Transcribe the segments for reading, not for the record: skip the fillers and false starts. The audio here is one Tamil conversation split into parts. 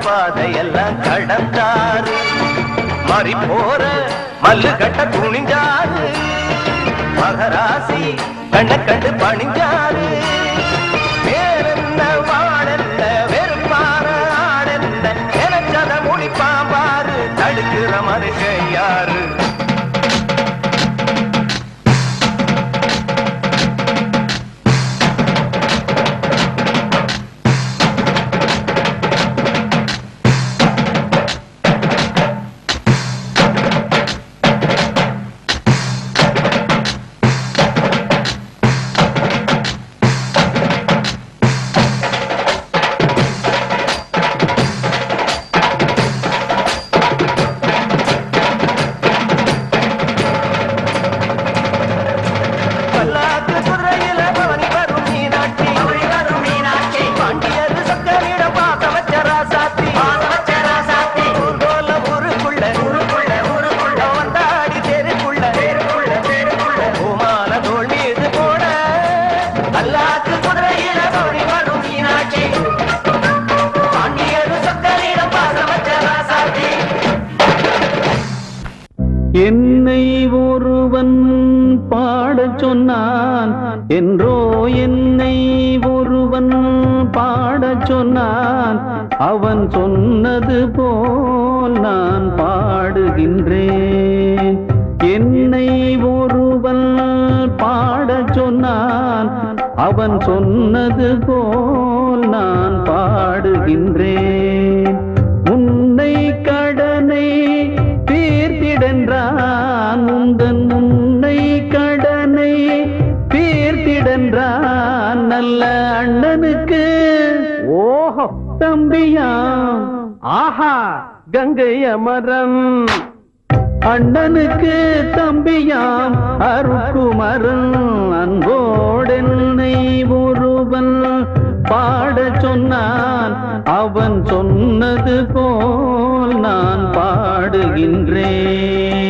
பாதையெல்லாம் கடந்தார் மாறி போற மல்லு கட்ட துணிஞ்சாரு மகராசி கண்ண கண்டு பணிஞ்சாரு வேறென்ன வாழென்ன வெறுப்பான ஆடென்ன எனச்சத முடிப்பாம்பாரு தடுக்கிற மனுஷன் யாரு என்னை ஒருவன் பாடச் சொன்னான் என்றோ என்னை ஒருவன் ஒருவன் பாடச் சொன்னான், அவன் சொன்னது போல் நான் பாடுகின்றேன். என்னை ஒருவன் பாடச் சொன்னான், அவன் சொன்னது போல் நான் பாடுகின்றேன். உன்னை கடனை தீர்த்திடன்றான், உந்தன் உன்னை கடனை தீர்த்திடன்றான். நல்ல அண்ணனுக்கு ஓஹோ தம்பியாம், ஆஹா கங்கை அமரன். அண்ணனுக்கு தம்பியாம் அருக்குமரன். அன்போடென்னை ஒருவன் பாடச் சொன்னான், அவன் சொன்னது போல் நான் பாடுகின்றேன்.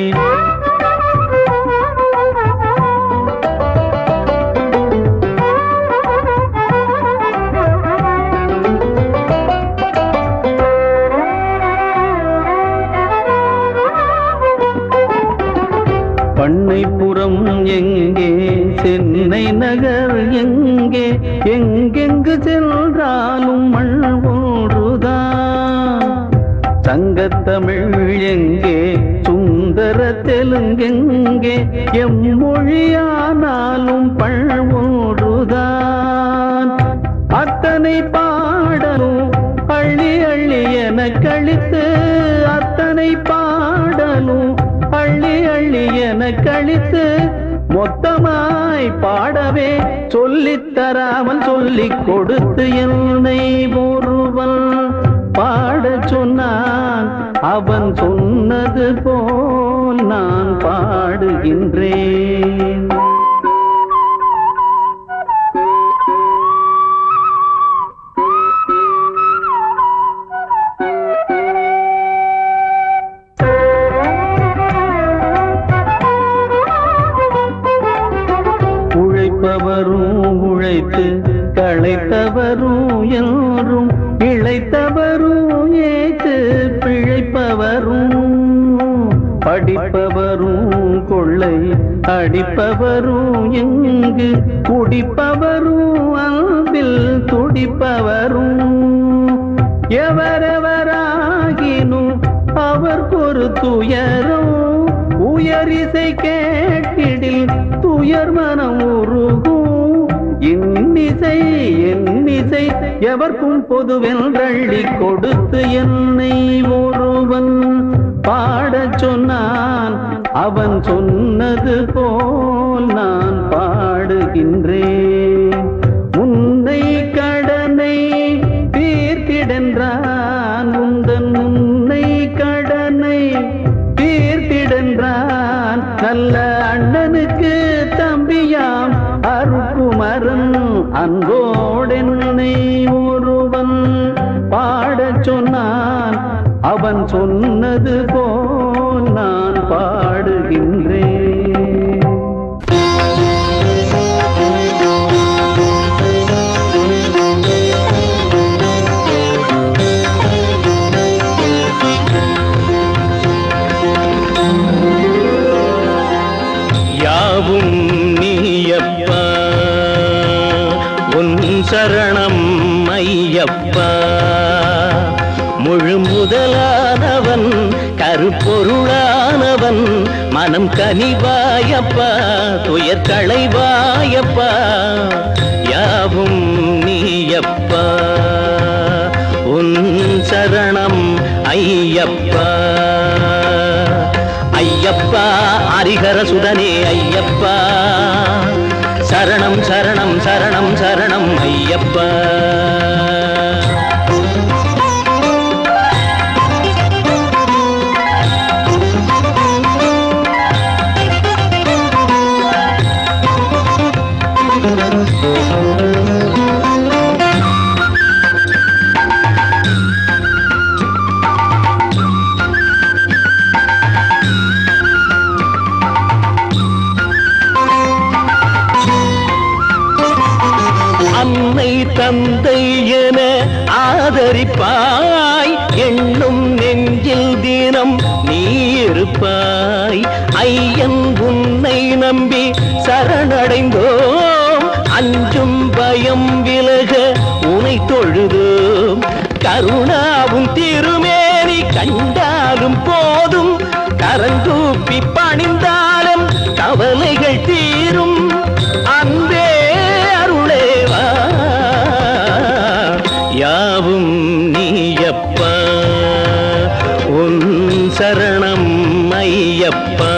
பண்ணைப்புறம் எங்கே, சென்னை நகர் எங்கே, எங்கெங்கு சென்றாலும் மண் ஒன்றுதான். சங்கத்தமிழ் எங்கே, சுந்தர தெலுங்கெங்கே, எம்மொழியானாலும் பண் ஒன்றுதான். அத்தனை பாடலும் அள்ளி அள்ளி என கழித்து, அத்தனை பாடலும் அள்ளி அள்ளி என கழித்து, மொத்தமாய் பாடவே சொல்லித் தராமல் சொல்லிக் கொடுத்து என்னை ஒருவன் பாடச் சொன்னான், அவன் சொன்னது போல் நான் பாடுகின்றேன். உழைப்பவரும் உழைத்து களைத்தவரும் என்றும், இழைத்தவரும் ஏற்று பிழைப்பவரும், படிப்பவரும் கொள்ளை அடிப்பவரும், எங்கு குடிப்பவரும் அன்பில் துடிப்பவரும். எவரெவராகினும் அவர்க்கொரு துயரும், உயரிசை கேட்டிடில் துயர் மனம் உருகும். இன்னிசை என்னிசை எவர்க்கும் பொதுவென்றள்ளி கொடுத்து என்னை ஒருவன் பாடச் சொன்னான், அவன் சொன்னது போல் நான் பாடுகின்றேன். உன்னை கடனை தீர்த்திடன்றான், உந்தன் உன்னை கடனை தீர்த்திடன்றான். நல்ல அண்ணனுக்கு தம்பியாம் அருக்குமரன். அன்போடென்னை ஒருவன் பாடச் சொன்னான், அவன் சொன்னது போல் நான் பாடுகின்றேன். யாவும் நீயப்பா, உன் சரணம் ஐயப்பா. முழு முதலானவன் கருப்பொருளானவன், மனம் கனிவாயப்பா துயர் களைவாயப்பா. யாவும் நீயப்பா, உன் சரணம் ஐயப்பா. ஐயப்பா ஹரிஹர சுதனே ஐயப்பா, சரணம் சரணம் சரணம் சரணம் ஐயப்பா. அன்னை தந்தை என ஆதரிப்பாய், எண்ணும் நெஞ்சில் தினம் நீ இருப்பாய். ஐயன் உன்னை நம்பி சரணடைந்தோம், அஞ்சும் பயம் விலக கருணாவும் திருமேனி கண்டாலும் போதும் கரங்கூப்பி பணிந்தாலும் கவலைகள் தீரும் அன்பே அருளேவா யாவும் நீயப்பா உன் சரணம் ஐயப்பா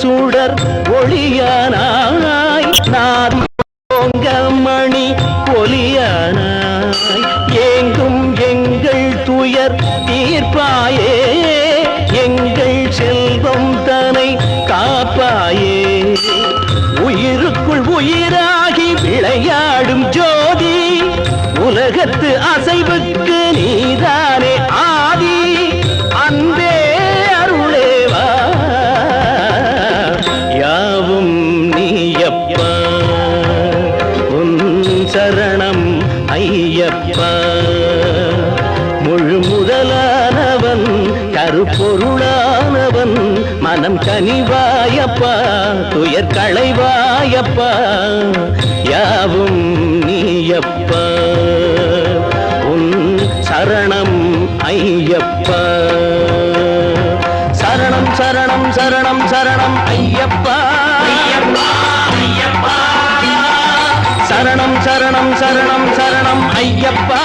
சுடர் ஒளியானாய் நாதோங்கமணி ஒலியானாய் ஏங்கும் எங்கள் துயர் தீர்ப்பாயே எங்கள் செல்வம் தனை காப்பாயே உயிருக்குள் உயிராகி விளையாடும் ஜோதி உலகத்து அசைவுக்கு நீதானே ஆதி அன்பே அருளேவா யாவும் நீயப்பா உன் சரணம் ஐயப்பா முழு முதலானவன் கருப்பொருளானவன் மனம் கனிவாயப்பா துயர் களைவாயப்பா யாவும் நீயப்பா உன் சரணம் ஐயப்பா சரணம் சரணம் சரணம் சரணம் ஐயப்பா சரணம் சரணம் சரணம் சரணம் ஐயப்பா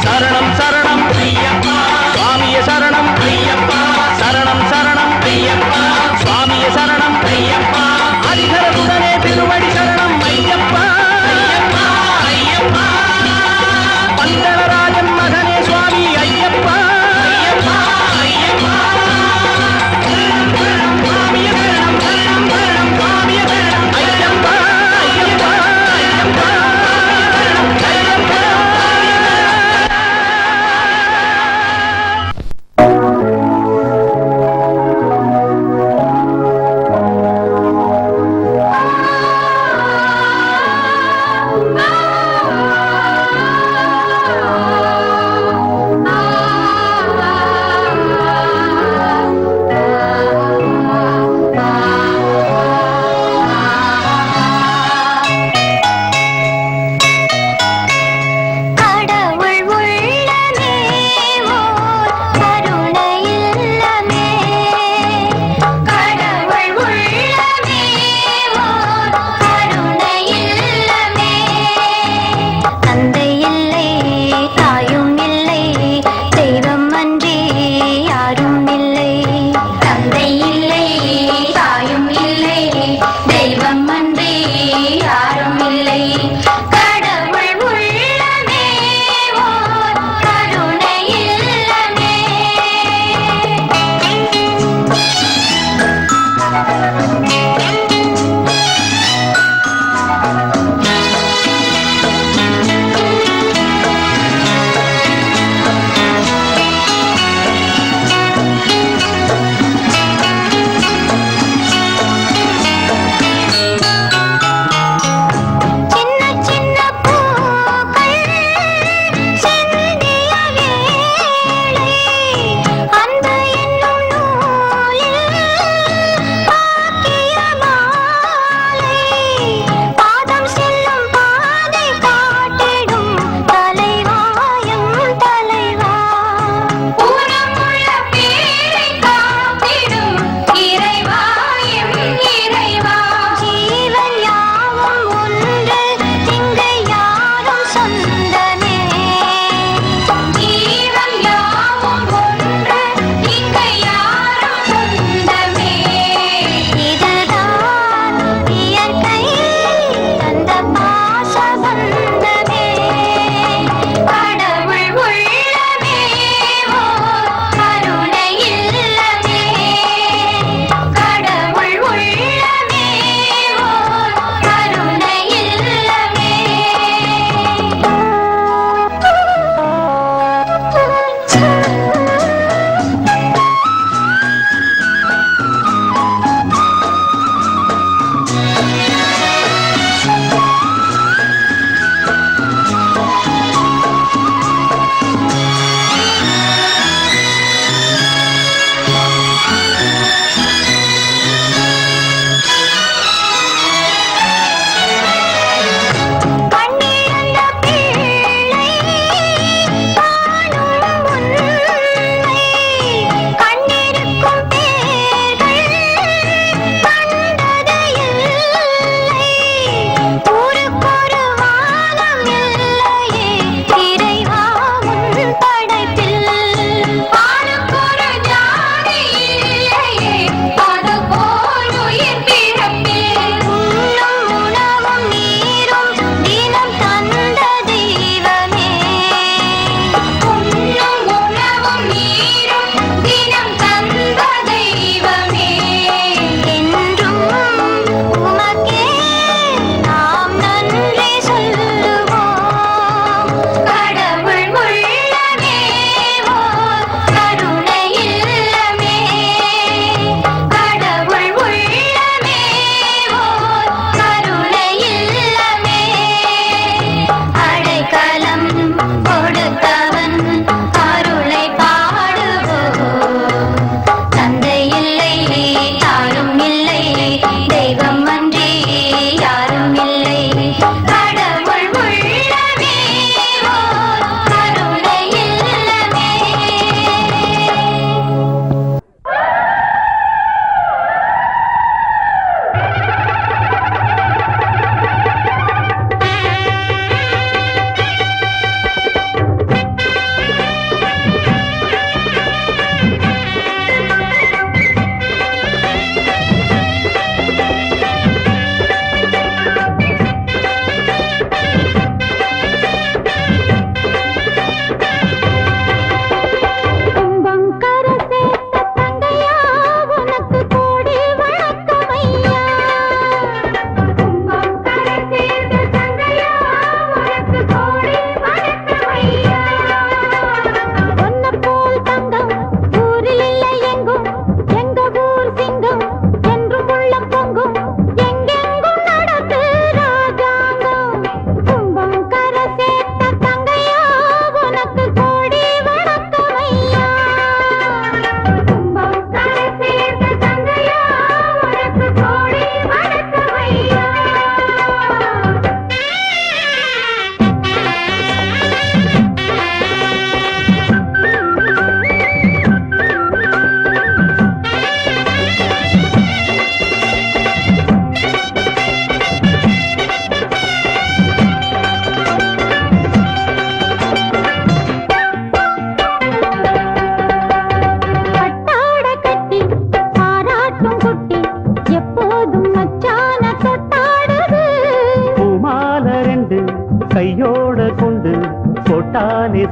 சரணம் சரணம் ஐயப்பா சுவாமியே சரணம் ஐயப்பா சரணம் சரணம் ஐயப்பா சுவாமியே சரணம் ஐயப்பா ஹரிஹரனுடனே திருவடி சரணம் ஐயப்பா பந்தளராஜன் மகனே சுவாமி ஐயப்பா சுவாமியே சரணம் சரணம் சரணம் சுவாமியே சரணம் ஐயப்பா ஐயப்பா ஐயப்பா ஐயப்பா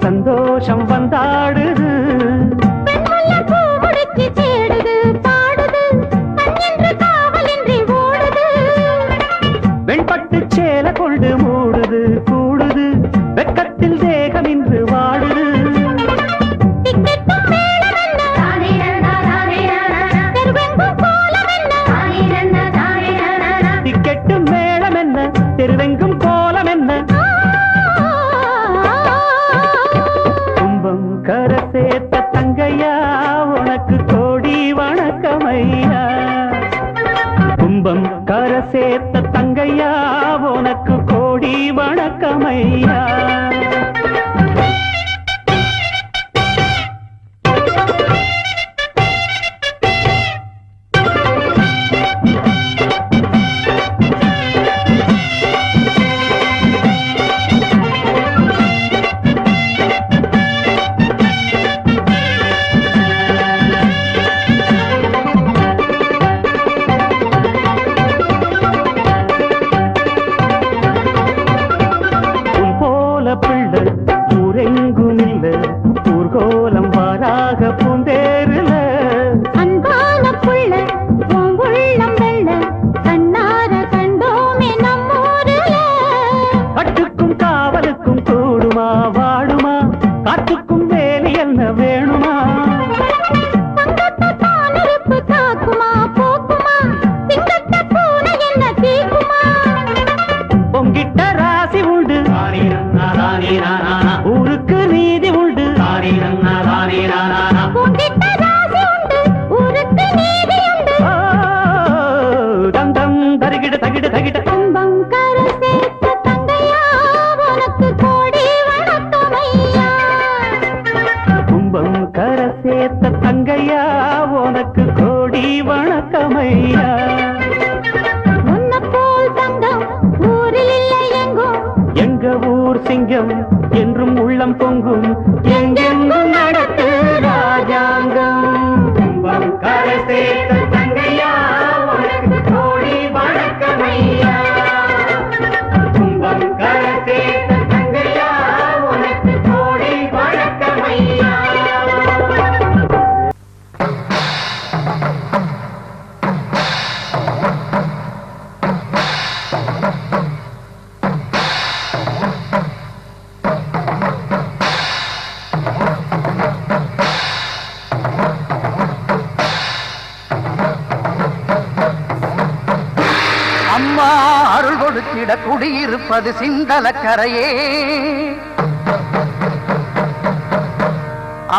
சந்தோஷம் வந்தாடுது. வெண்பட்டு சேல கொண்டு மூடுது கூடுது வெக்கத்தில் தேகம் இன்று வாடுது. டிக்கெட்டும் மேளம் என்ன தெருவெங்கும் கோலம் என்ன கும்பம் கரை சேர்த்த தங்கையா உனக்கு கோடி வணக்கமையா. கும்பம் கரை சேர்த்த தங்கையா உனக்கு கோடி வணக்கமையா. ஊருக்கு நீதி உண்டு. தந்தம் தருகிட தகிட தகிட கும்பம் கரை சேர்த்த தங்கையா உனக்கு கோடி வணக்கமையா. கும்பம் கரை சேர்த்த தங்கையா உனக்கு கோடி வணக்கமையா. எங்க ஊர் சிங்கம் என்றும் உள்ளம் பொங்கும் எங்கெங்கும் நடத்து ராஜாங்கம். கும்பம் கரை சேர்த்த தங்கையா உனக்கு கோடி வணக்கமையா. கும்பம் கரை சேர்த்த தங்கையா உனக்கு கோடி வணக்கமையா. அம்மா அருள் கொடுத்திட குடியிருப்பது சிந்தலக்கரையே.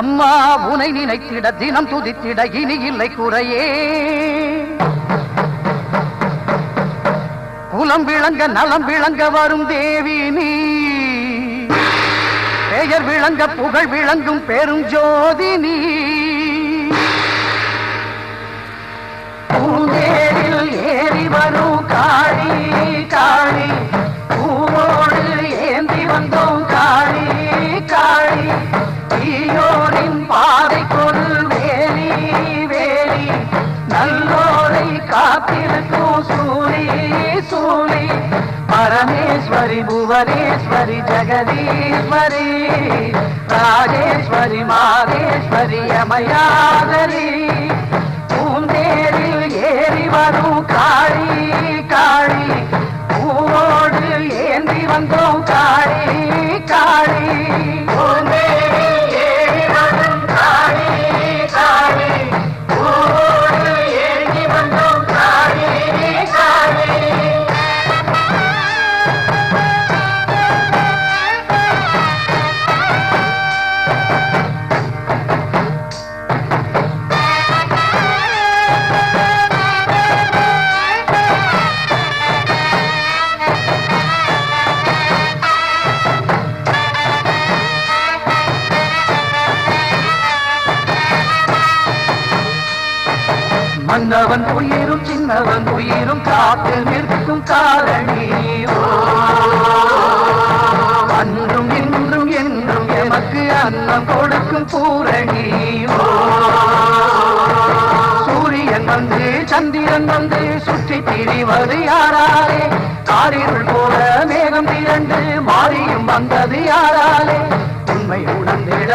அம்மா உனை நினைத்திட தினம் துதித்திட இனி இல்லை குறையே. குலம் விளங்க நலம் விளங்க வரும் தேவி நீ. பெயர் விளங்க புகழ் விளங்கும் பெரும் ஜோதி நீ. பூந்தேரில் ஏறி வரும் காளி காளி பூவோடு ஏந்தி வந்தோம் காளி காளி. தீயோரின் பாதை கொள் வேலி வேலி நல்லோரை காத்திருக்கும் சூரி சூரி. பரமேஸ்வரி புவனேஸ்வரி ஜெகதீஸ்வரி ராஜேஸ்வரி மாதேஸ்வரி அமயாதரி. பூந்தேரில் ஏறி வரும் காளி காளி பூவோடு ஏந்தி வந்தோம் காளி காளி. பூந்தேரில் ஏறி வரும் காளி காளி பூவோடு ஏந்தி வந்தோம் காளி காளி. மன்னவன் உயிரும் சின்னவன் உயிரும் காத்து நிற்கும் காரணி. அன்றும் இன்றும் என்றும் எமக்கு அன்னம் கொடுக்கும் பூரணி. சூரியன் வந்து சந்திரன் வந்து சுற்றி திரிவது யாராலே. காரிருள் போல மேகம் திரண்டு மாறியும் வந்தது யாராலே. உண்மை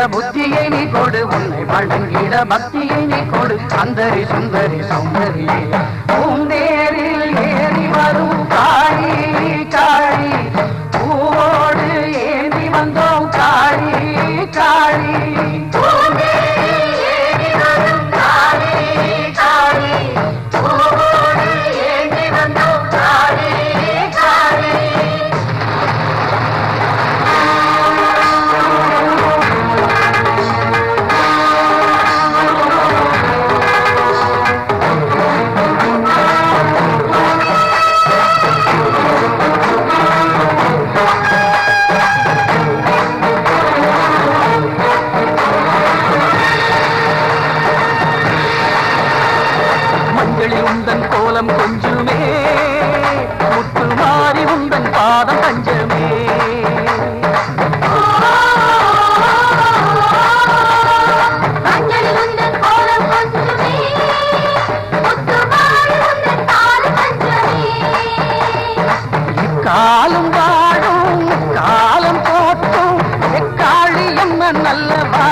புத்தியை நீ கொடு உன்னை வணங்கிட பக்தியை நீ கொடு அந்தரி சுந்தரி சௌந்தரியே பூந்தேரில் ஏறி வரும் காளி காளி பூவோடு ஏந்தி வந்தோம் காளி காளி உந்தன் கோலம் கொஞ்சுமே முத்து மாறி உந்தன் பாதம் பஞ்சமே காலம் வாழும் காலம் போட்டும் எக்காளி என்ன நல்லவா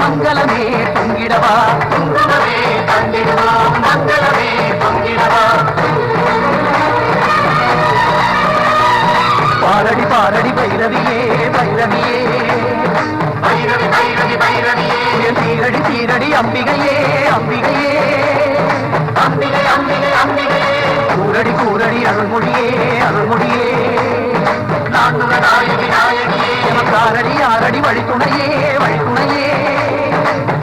மங்களமே பொங்கிடவா குங்குமமே தந்திடுவோம் மங்களமே பொங்கிடவா பாரடி பாரடி பைரவியே பைரவியே பைரவி பைரவி பைரவியே தீரடி தீரடி அம்பிகையே அம்பிகையே அம்பிகை அம்பிகை அம்பிகையே கூரடி கூரடி அருள்மொழியே அருள்மொழியே நாட்டுல நாயகி நாயகியே காரடி ஆரடி வழித்துணையே வழித்துணையே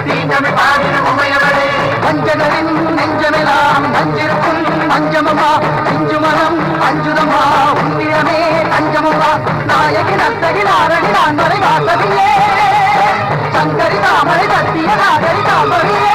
தீண்டமை பாடின உமையவளே பஞ்சகரின் நெஞ்சமெல்லாம் நஞ்சிருக்கும் அஞ்சமம்மா அஞ்சுமனம் அஞ்சுதம்மா உன்னிடமே அஞ்சமம்மா நாயகி நத்தகி நாரணி நான் வரை வாசவியே சங்கரி தாமரை சத்திய நாகரி தாமரியே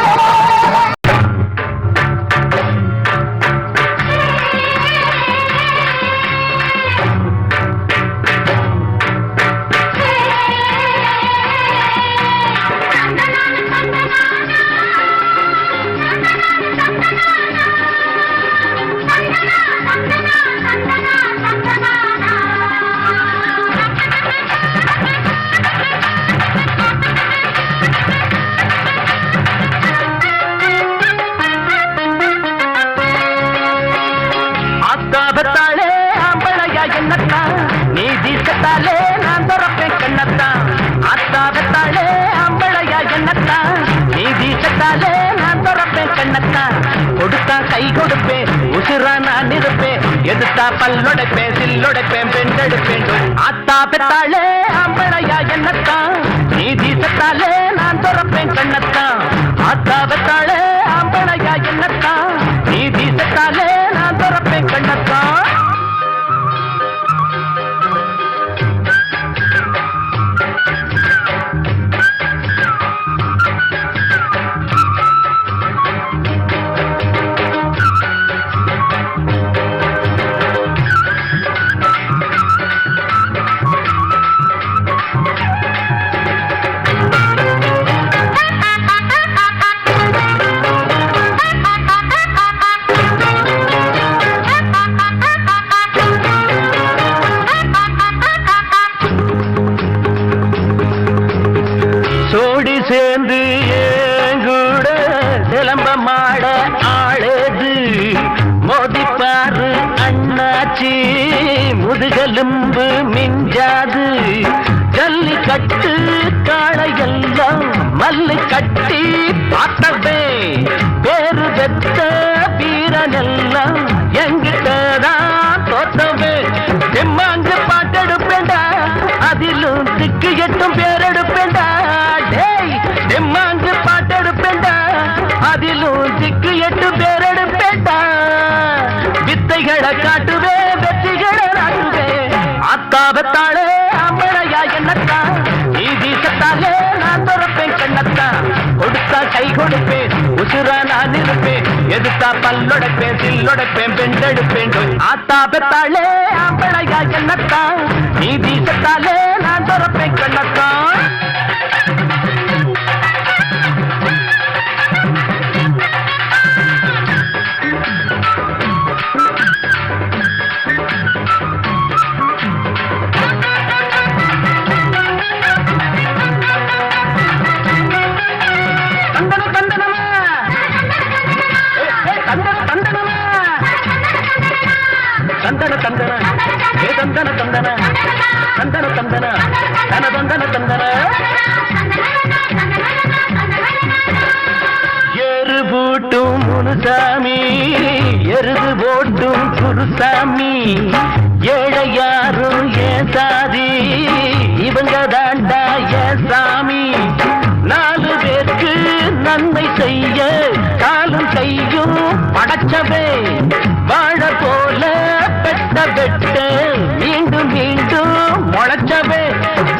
நீதிக்கத்தாலே நான் துறப்பேன் கண்ணத்தான் அத்தாவத்தாலே அம்பளையா என்னத்தான் நீதிக்கத்தாலே நான் துறப்பேன் கண்ணத்தான் கொடுத்தா கை கொடுப்பேன் உசுரா நான் இருப்பேன் எதிர்த்தா பல்லொடைப்பேன் சில்லொடைப்பேன் பெண்டெடுப்பேன் அத்தா பெத்தாலே அம்பளையா என்னத்தான் நீதிக்கத்தாலே நான் துறப்பேன் கண்ணத்தான் அத்தாவத்தாலே அம்பளையா என்னத்தான் நீதிக்கத்தாலே நான் துறப்பேன் கண்ணத்தான் சேர்ந்து ஏங்கூட சிலம்ப மாட ஆளது மோதிப்பாரு அண்ணாச்சி முதுகெலும்பு மிஞ்சாது ஜல்லிக்கட்டு காளையெல்லாம் மல்லு கட்டி பார்த்தவே பேரு பெத்த வீரனெல்லாம் எங்கிட்டதான் தோத்தவே எம்மாங்கு பாட்டெடுப்பேண்டா அதிலும் திக்கு எட்டும் பேரெடுப்பேண்டா எம்மாங்கு பாட்டெடுப்பேண்டா அதிலும் திக்கு எட்டு பேரெடுப்பேண்டா வித்தைகளை காட்டுவே வெற்றிகளை நாட்டுவே அத்தாவத்தாளே அம்பளையா என்னத்தான் நீதி சத்தாலே நான் துறப்பேன் கண்ணத்தான் கொடுத்தா கை கொடுப்பேன் உசுரா நான் இருப்பேன் எதிர்த்தா பல்லொடைப்பேன் சில்லொடைப்பேன் பெண்டெடுப்பேன் அத்தாவத்தாளே அம்பளையா என்னத்தான் நீதி சத்தாலே நான் துறப்பேன் கண்ணத்தான் தந்தன தந்தன ஏ தந்தன தந்தன தந்தன தந்தன தன தந்தன தந்தன எரு போட்டும் முனுசாமி எருது போட்டும் குருசாமி ஏழை யாரும் ஏன் சாதி இவங்க தாண்டா ஏன் சாமி நாலு பேருக்கு நன்மை செய்ய காலும் கையும் படைச்சவே வாழ போல பெட்ட பெட்ட மீண்டும் மீண்டும் முளைச்சவே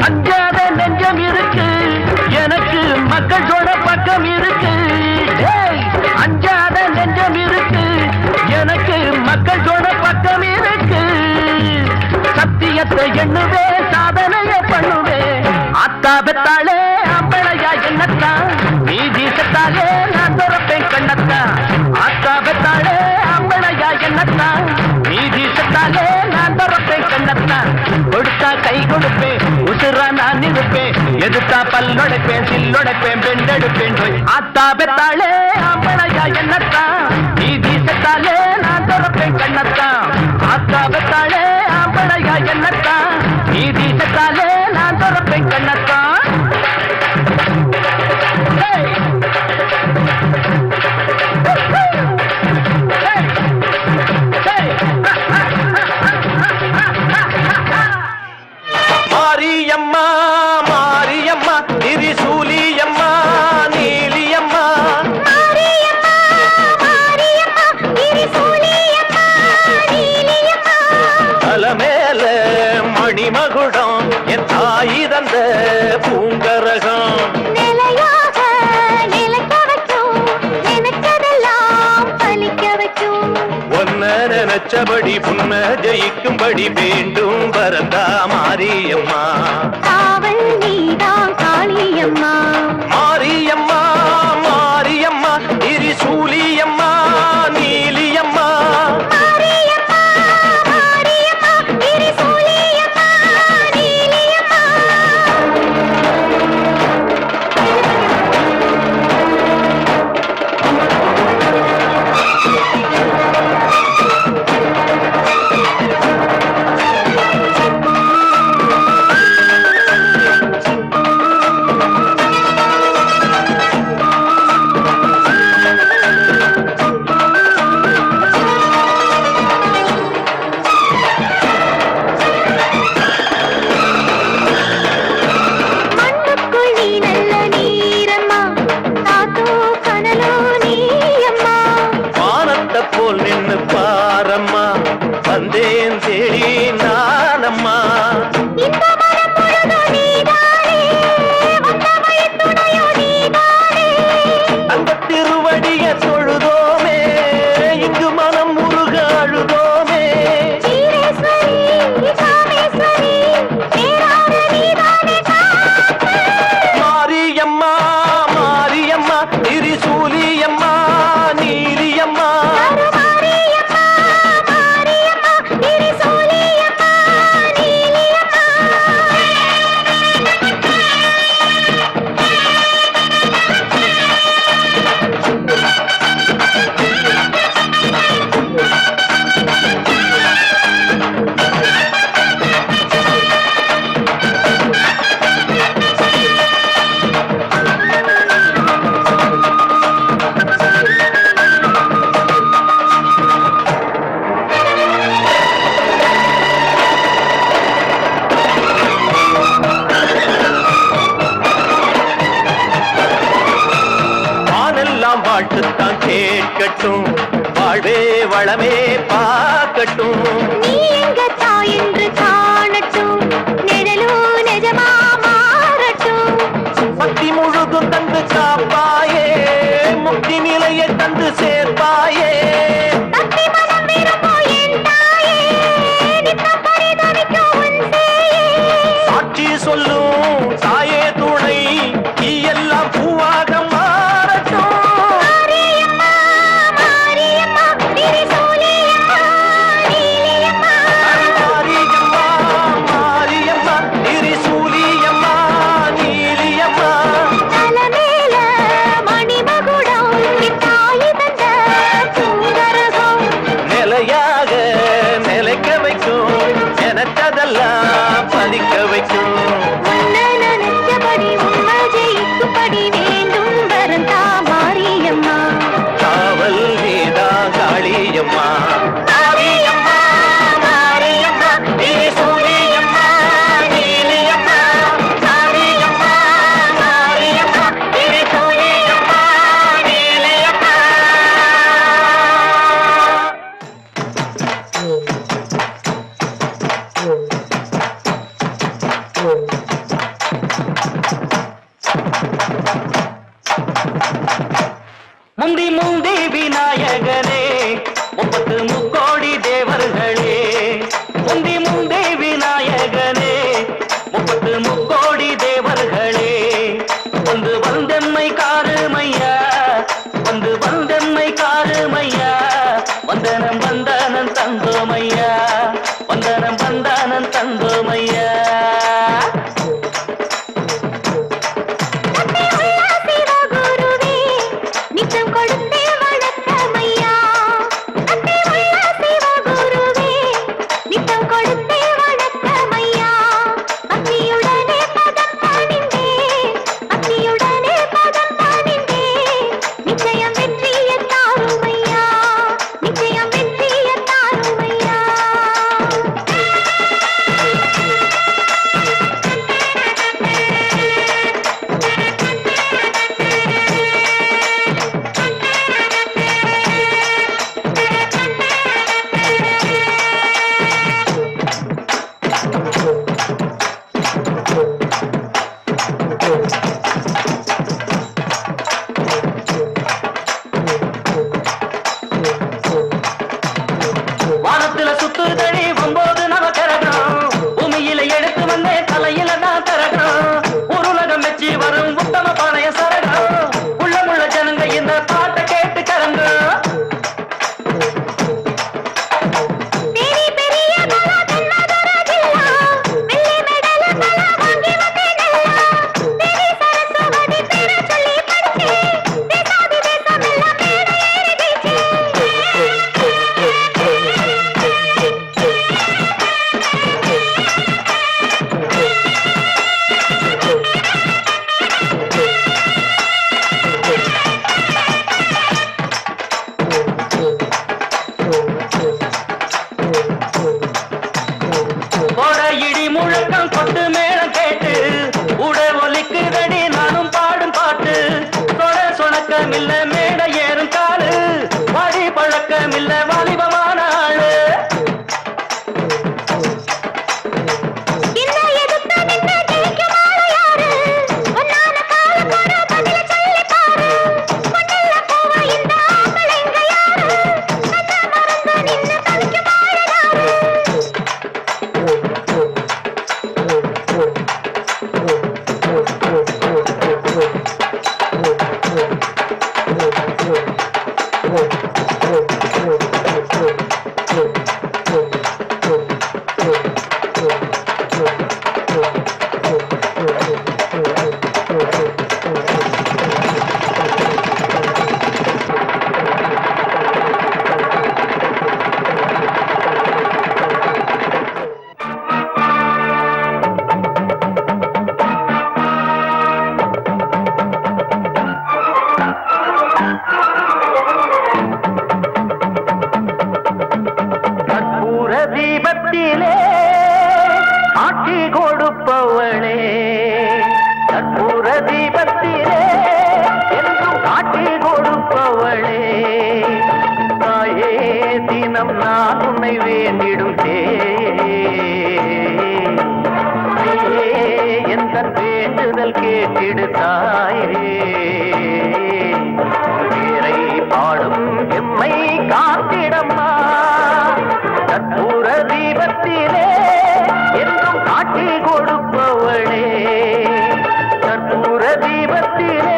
அஞ்சாத நெஞ்சம் இருக்கு எனக்கு மக்களோட பக்கம் இருக்கு அஞ்சாத நெஞ்சம் இருக்கு எனக்கு மக்களோட பக்கம் இருக்கு சத்தியத்தை எண்ணுவே சாதனைய பண்ணுவே அத்தா பெத்தாளே அம்பளையா என்னத்தா நீதி செத்தாலே நான் துறப்பேன் கண்ணத்தா அத்தா பெத்தாளே அம்பளையா என்னத்தா நீதி செத்தாலே நான் துறப்பேன் கண்ணத்தா கொடுத்தா கை கொடுப்பேன் உசுரா நான் இருப்பேன் எதுத்தா பல்லொடைப்பேன் சில்லொடைப்பேன் பெண்டெடுப்பேன் அத்தா பெத்தாளே அம்பளையா என்னத்தா நீதி செத்தாலே நான் துறப்பேன் கண்ணத்தா அத்தா பெத்தாளே அம்பளையா என்னத்தா நீதி செத்தாலே நான் துறப்பேன் கண்ணத்தா மாரியம்மா மாரியம்மா திரிசூலியம்மா நீலியம்மா தலைமேல மணிமகுடம் என் தாய் தந்த பூங்கரகம் நினைச்சபடி புன்ன ஜெயிக்கும்படி வேண்டும் பரந்தா மாரியம்மா காவல் நீதான் காளியம்மா மாரியம்மா மாரியம்மா திரிசூலியம்மா நீலியம்மா மாரியம்மா மாரியம்மா திரிசூலியம்மா நீலியம்மா போல் நின்னு பாரம்மா வந்தேன் தேடி நானம்மா அந்த திருவடிய தொழுதோமே இங்கு மனம் முருக அழுதோமே மாரியம்மா மாரியம்மா திரிசூலியம்மா நீலியம்மா வாழ்த்துத்தான் கேட்கட்டும் வாழ்வே வளமே பார்க்கட்டும் நீ எங்க தாய் என்று காணட்டும் நிழலோ நிஜமா மாறட்டும் சக்தி முழுதும் தந்து காப்பாயே முக்தி நிலையை தந்து சேர்ப்பாயே பக்தி மனம் விரும்போ என் தாயே நித்தம் பரிதவிக்கும் உன் சேயே சாட்சி சொல்லும் தாயே துணை நீ எல்லாம் பூவாக மாறட்டும் மாரியம்மா மாரியம்மா திரிசூலியம்மா நீலியம்மா நினைச்சதெல்லாம் பலிக்க வைக்கும். உன்னை நினைச்சபடி உண்மை ஜெயிக்கும்படி வேண்டும் வரந்தா மாரியம்மா. காவல் நீதா காளியம்மா. மாரியம்மா, மாரியம்மா, நீ சூரியம்மா, நீலியம்மா. மாரியம்மா, மாரியம்மா, நீ சூரியம்மா, நீலியம்மா. முந்தி முந்தி விநாயகனே 33 தேவர்களே. முந்தி முந்தி விநாயகனே 33 தேவர்களே. வந்து வந்தெம்மை காருமையா, வந்து வந்தெம்மை காருமையா. வந்தனம் வந்தனம் தந்தோமையா, வந்தனம் வந்தனம் தந்தோமையா. சிவகுருவே நித்தம் கொடுத்தே வணக்கமையா. சிவகுருவே நித்தம் கொடுத்தே வணக்கமையா. பக்தியுடனே பதம் பணிந்தே, பக்தியுடனே பதம் பணிந்தே. நிச்சயம் வெற்றிய தாருமையா, நிச்சயம் வெற்றிய தாருமையா. வானத்துல சுத்துதடி 9 நவக்கிரகம். பூமியில எடுத்து வந்தே தலையில தான் திறகம். உருளகம் வச்சு வரும் உத்தம பழைய சரகம். உள்ளமுள்ள ஜனங்க இந்த பாட்டை கேட்டு கலங்க. பெரிய பெரிய பலா தென்னதொர ஜில்லா, வெள்ளி மெடல பலா வாங்கி வந்தேனல்லா. தேவி சரஸ்வதி பேரை சொல்லி படிச்சேன், தேசாதி தேசமெல்லாம் மேடை ஏறி போட இடி முழக்கம் கொட்டு மேளம் கேட்டு உட ஒலிக்குதடி நானும் பாடும் பாட்டு. சொட சொணக்கமில்ல மேடை ஏறும் காலு, வாடி பழக்கமில்ல வாலிபமான ஆளு. என்ன எதிர்த்து நின்று ஜெயிக்குமாறு யாரு? பொன்னான காலத்தோட பதில சொல்லி பாரு. பொன்னல்ல பூவா இந்த ஆம்பளைங்க யாரு? தன்னை மறந்து நின்னு தவிக்குமாறு யாரு? கற்பூர தீபத்திலே ஆட்சி கொடுப்பவளே. கற்பூர தீபத்திலே என்றும் காட்சி கொடுப்பவளே. தாயே தினம் நான் உன்னை வேண்டிடும் எந்த வேண்டுதல் கேட்டிடு தாயே. பேரை பாடும் எம்மை காத்திடம்மா. கற்பூர தீபத்திலே என்றும் காட்சி கொடுப்பவளே. கற்பூர தீபத்திலே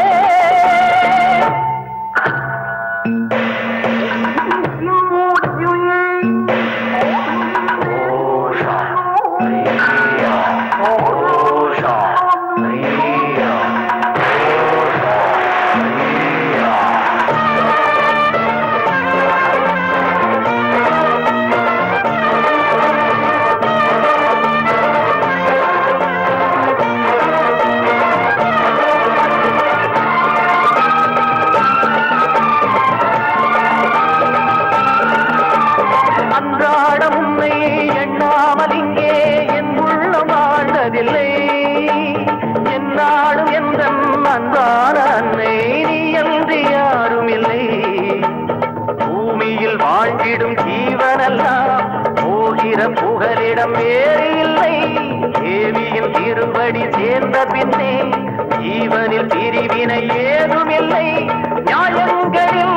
உன்னை எண்ணாமல் இங்கே என் உள்ளம் வாழ்ந்ததில்லை என்னாலும் எந்த அன்பான அன்னை நீ அன்றி யாரும் இல்லை பூமியில் வாழ்ந்திடும் ஜீவனெல்லாம் போகிற புகலிடம் வேறு இல்லை தேவியின் திருவடி சேர்ந்த பின்னே ஜீவனில் பிரிவினை ஏதுமில்லை நியாயங்களில்